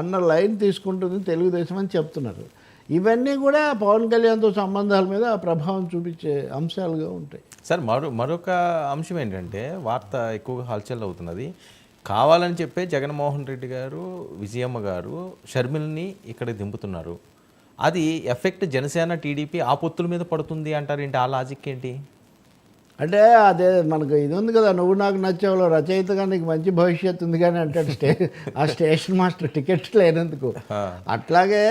అన్న లైన్ తీసుకుంటుంది తెలుగుదేశం అని చెప్తున్నారు. ఇవన్నీ కూడా పవన్ కళ్యాణ్తో సంబంధాల మీద ప్రభావం చూపించే అంశాలుగా ఉంటాయి. సార్ మరొక అంశం ఏంటంటే వార్త ఎక్కువగా హల్చల్ అవుతున్నది. కావాలని చెప్పే జగన్మోహన్ రెడ్డి గారు, విజయమ్మ గారు షర్మిల్ని ఇక్కడ దింపుతున్నారు. అది ఎఫెక్ట్ జనసేన, టీడీపీ ఆ పొత్తుల మీద పడుతుంది అంటారు ఏంటి? ఆ లాజిక్ ఏంటి? అంటే అదే మనకు ఇది ఉంది కదా, నువ్వు నాకు నచ్చావులో రచయితగా నీకు మంచి భవిష్యత్తు ఉంది కానీ అంటాడు ఆ స్టేషన్ మాస్టర్ టికెట్ లేనందుకు. అట్లాగే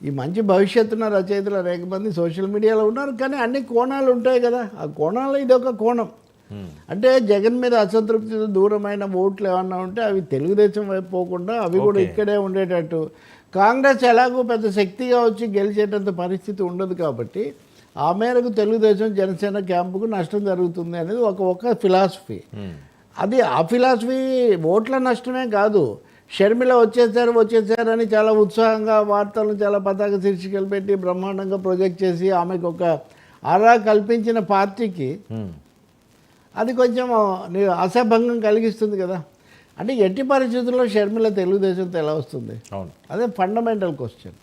ఈ మంచి భవిష్యత్తున్న రచయితలు అనేక మంది సోషల్ మీడియాలో ఉన్నారు, కానీ అన్ని కోణాలు ఉంటాయి కదా. ఆ కోణాల్లో ఇదొక కోణం. అంటే జగన్ మీద అసంతృప్తితో దూరమైన ఓట్లు ఏమన్నా ఉంటే అవి తెలుగుదేశం వైపు పోకుండా అవి కూడా ఇక్కడే ఉండేటట్టు. కాంగ్రెస్ ఎలాగో పెద్ద శక్తిగా వచ్చి గెలిచేటంత పరిస్థితి ఉండదు కాబట్టి ఆ మేరకు తెలుగుదేశం జనసేన క్యాంపుకు నష్టం జరుగుతుంది అనేది ఒక ఫిలాసఫీ. అది ఆ ఫిలాసఫీ ఓట్ల నష్టమే కాదు. షర్మిల వచ్చేసారని చాలా ఉత్సాహంగా వార్తలను చాలా పతాక శీర్షికలు పెట్టి బ్రహ్మాండంగా ప్రొజెక్ట్ చేసి ఆమెకు ఒక ఆరా కల్పించిన పార్టీకి అది కొంచెం అసభంగం కలిగిస్తుంది కదా. అంటే ఎట్టి పరిస్థితుల్లో షర్మిల తెలుగుదేశంతో ఎలా వస్తుంది? అదే ఫండమెంటల్ క్వశ్చన్.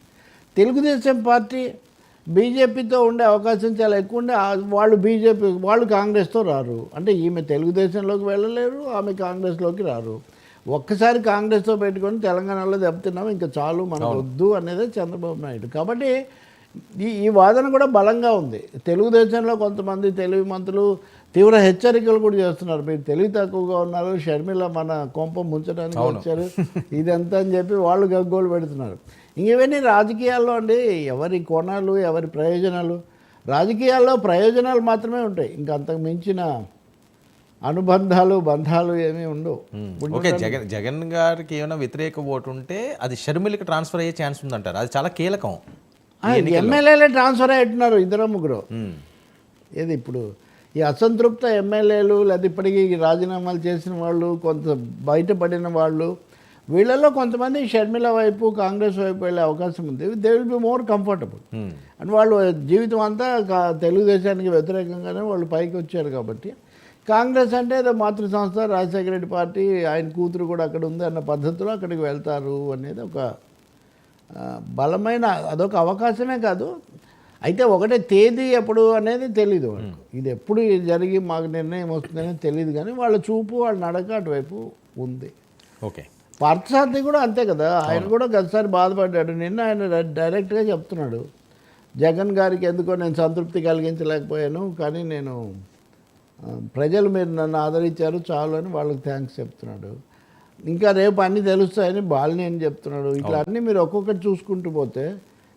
తెలుగుదేశం పార్టీ బీజేపీతో ఉండే అవకాశం చాలా ఎక్కువ ఉండే. వాళ్ళు కాంగ్రెస్తో రారు. అంటే ఈమె తెలుగుదేశంలోకి వెళ్ళలేరు, ఆమె కాంగ్రెస్లోకి రారు. ఒక్కసారి కాంగ్రెస్తో పెట్టుకొని తెలంగాణలో దెబ్బతిన్నాం, ఇంకా చాలు మనకు వద్దు అనేదే చంద్రబాబు నాయుడు. కాబట్టి ఈ వాదన కూడా బలంగా ఉంది. తెలుగుదేశంలో కొంతమంది తెలివి మంత్రులు తీవ్ర హెచ్చరికలు కూడా చేస్తున్నారు. మీరు తెలివి తక్కువగా ఉన్నారు, షర్మిల మన కొంప ముంచడానికి వచ్చారు, ఇదంతా అని చెప్పి వాళ్ళు గగ్గోలు పెడుతున్నారు. ఇవన్నీ రాజకీయాల్లో అండి, ఎవరి కోణాలు, ఎవరి ప్రయోజనాలు. రాజకీయాల్లో ప్రయోజనాలు మాత్రమే ఉంటాయి, ఇంకా అంతకు మించిన అనుబంధాలు బంధాలు ఏమీ ఉండవు. ఓకే, జగన్ గారికి ఏమైనా వ్యతిరేక ఓటు ఉంటే అది షర్మిలకి ట్రాన్స్ఫర్ అయ్యే ఛాన్స్ ఉందంటారు. అది చాలా కీలకం. ఎమ్మెల్యేలే ట్రాన్స్ఫర్ అయ్యేట్టున్నారు ఇద్దరు ముగ్గురు. ఏది ఇప్పుడు ఈ అసంతృప్త ఎమ్మెల్యేలు లేదా ఇప్పటికీ రాజీనామాలు చేసిన వాళ్ళు, కొంత బయటపడిన వాళ్ళు, వీళ్ళల్లో కొంతమంది షర్మిల వైపు కాంగ్రెస్ వైపు వెళ్ళే అవకాశం ఉంది. They will be more comfortable. And వాళ్ళు జీవితం అంతా తెలుగుదేశానికి వ్యతిరేకంగానే వాళ్ళు పైకి వచ్చారు కాబట్టి కాంగ్రెస్ అంటే ఏదో మాతృ సంస్థ, రాజశేఖర రెడ్డి పార్టీ, ఆయన కూతురు కూడా అక్కడ ఉంది అన్న పద్ధతిలో అక్కడికి వెళ్తారు అనేది ఒక బలమైన అదొక అవకాశమే కాదు. అయితే ఒకటే తేదీ ఎప్పుడు అనేది తెలీదు వాళ్ళకు. ఇది ఎప్పుడు జరిగి మాకు నిర్ణయం వస్తుందనేది తెలియదు, కానీ వాళ్ళ చూపు, వాళ్ళ నడక అటువైపు ఉంది. ఓకే, పార్థసారథి కూడా అంతే కదా. ఆయన కూడా గతసారి బాధపడ్డాడు. నిన్న ఆయన డైరెక్ట్గా చెప్తున్నాడు, జగన్ గారికి ఎందుకో నేను సంతృప్తి కలిగించలేకపోయాను, కానీ నేను ప్రజలు మీరు నన్ను ఆదరించారు చాలు అని వాళ్ళకి థ్యాంక్స్ చెప్తున్నాడు. ఇంకా రేపు అన్నీ తెలుస్తాయని బాలినేని చెప్తున్నాడు. ఇట్లా అన్నీ మీరు ఒక్కొక్కటి చూసుకుంటూ పోతే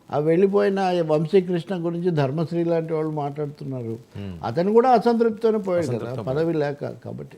ఆ వెళ్ళిపోయిన వంశీకృష్ణ గురించి ధర్మశ్రీ లాంటి వాళ్ళు మాట్లాడుతున్నారు. అతను కూడా అసంతృప్తితోనే పోయాడు కదా, పదవి లేక. కాబట్టి